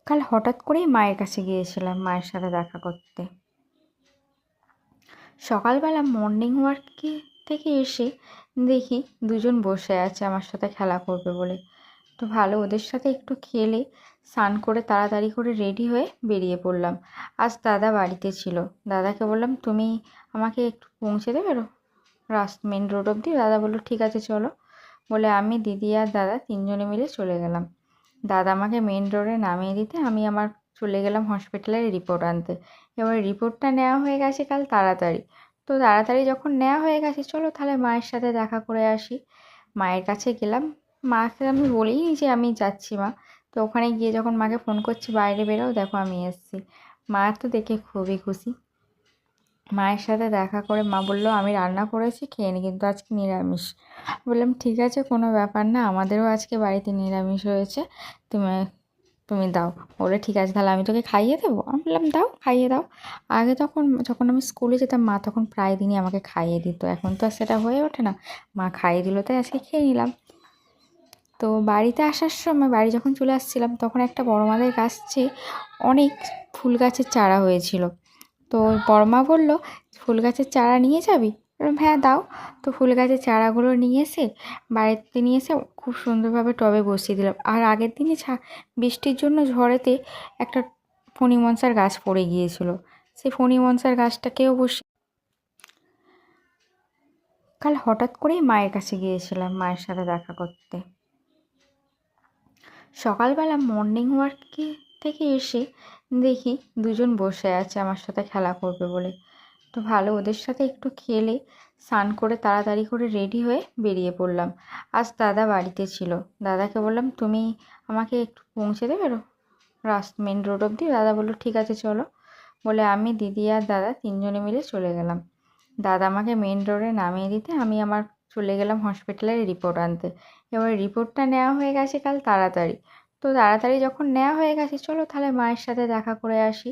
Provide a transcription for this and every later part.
কাল হঠাৎ করেই মায়ের কাছে গিয়েছিলাম মায়ের সাথে দেখা করতে। সকালবেলা মর্নিং ওয়ার্কে থেকে এসে দেখি দুজন বসে আছে আমার সাথে খেলা করবে বলে। তো ভালো, ওদের সাথে একটু খেলে স্নান করে তাড়াতাড়ি করে রেডি হয়ে বেরিয়ে পড়লাম। আজ দাদা বাড়িতে ছিল। দাদাকে বললাম, তুমি আমাকে একটু পৌঁছে দেবে মেন রোড অবধি? দাদা বললো ঠিক আছে চলো। বলে আমি, দিদি আর দাদা তিনজনে মিলে চলে গেলাম। দাদা আমাকে মেন রোডে নামিয়ে দিতে আমি আমার চলে গেলাম হসপিটালের রিপোর্ট আনতে। এবার রিপোর্টটা নেওয়া হয়ে গেছে কাল তাড়াতাড়ি। তো তাড়াতাড়ি যখন নেওয়া হয়ে গেছে, চলো তাহলে মায়ের সাথে দেখা করে আসি। মায়ের কাছে গেলাম। মাকে আমি বলিনি যে আমি যাচ্ছি মা। তো ওখানে গিয়ে যখন মাকে ফোন করছি বাইরে বেরোও, দেখো আমি এসেছি। মা তো দেখে খুবই খুশি। মায়ের সাথে দেখা করে মা বললো, আমি রান্না করেছি, খেয়ে নি, কিন্তু আজকে নিরামিষ। বললাম ঠিক আছে, কোনো ব্যাপার না, আমাদেরও আজকে বাড়িতে নিরামিষ হয়েছে, তুমি তুমি দাও। বলে ঠিক আছে, তাহলে আমি তোকে খাইয়ে দেবো। আমি বললাম দাও, খাইয়ে দাও। আগে যখন আমি স্কুলে যেতাম, মা তখন প্রায় দিনই আমাকে খাইয়ে দিত, এখন তো আর সেটা হয়ে ওঠে না। মা খাইয়ে দিল তাই আজকে খেয়ে নিলাম। তো বাড়িতে আসার সময়, বাড়ি যখন চলে আসছিলাম, তখন একটা বড় মাদের গাছে অনেক ফুল গাছের চারা হয়েছিল। তো বড় মা বললো, ফুল গাছের চারা নিয়ে যাবি? বললাম হ্যাঁ দাও। তো ফুল গাছের চারাগুলো নিয়ে এসে বাড়িতে নিয়ে এসে খুব সুন্দরভাবে টবে বসিয়ে দিলাম। আর আগের দিনে বৃষ্টির জন্য ঝড়েতে একটা ফণি মনসার গাছ পড়ে গিয়েছিল, সেই ফণি মনসার গাছটাকেও কাল হঠাৎ করেই মায়ের কাছে গিয়েছিলাম মায়ের সাথে দেখা করতে। সকালবেলা মর্নিং ওয়ার্কে থেকে এসে দেখি দুজন বসে আছে আমার সাথে খেলা করবে বলে। তো ভালো, ওদের সাথে একটু খেলে স্নান করে তাড়াতাড়ি করে রেডি হয়ে বেরিয়ে পড়লাম। আজ দাদা বাড়িতে ছিল। দাদাকে বললাম, তুমি আমাকে একটু পৌঁছে দেবে মেন রোড অবধি? দাদা বললো ঠিক আছে চলো। বলে আমি, দিদি আর দাদা তিনজনে মিলে চলে গেলাম। দাদা আমাকে মেন রোডে নামিয়ে দিতে আমি আমার চলে গেলাম হসপিটালের রিপোর্ট আনতে। এবার রিপোর্টটা নেওয়া হয়ে গেছে কাল তাড়াতাড়ি। তো তাড়াতাড়ি যখন নেওয়া হয়ে গেছে, চলো তাহলে মায়ের সাথে দেখা করে আসি।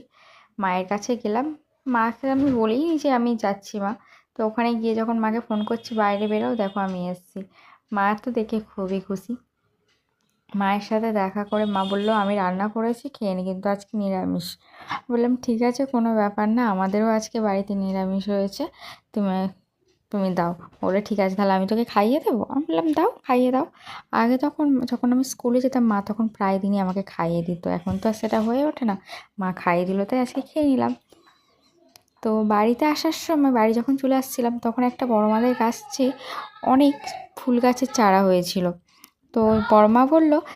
মায়ের কাছে গেলাম। মাকে আমি বলিনি যে আমি যাচ্ছি মা। তো ওখানে গিয়ে যখন মাকে ফোন করছি বাইরে বেরোও, দেখো আমি এসেছি। মা তো দেখে খুবই খুশি। মায়ের সাথে দেখা করে মা বললো, আমি রান্না করেছি, খেয়ে নি, কিন্তু আজকে নিরামিষ। বললাম ঠিক আছে, কোনো ব্যাপার না, আমাদেরও আজকে বাড়িতে নিরামিষ হয়েছে, তুমি তুমি দাও। বলে ঠিক আছে, তাহলে আমি তোকে খাইয়ে দেবো। আমি বললাম দাও, খাইয়ে দাও। আগে যখন আমি স্কুলে যেতাম, মা তখন প্রায় দিনই আমাকে খাইয়ে দিত, এখন তো আর সেটা হয়ে ওঠে না। মা খাইয়ে দিল তাই আজকে খেয়ে নিলাম। তো বাড়িতে আসার সময়, বাড়ি যখন চলে আসছিলাম, তখন একটা বড় মাদের গাছে অনেক ফুল গাছের চারা হয়েছিল। তো বড় মা বললো,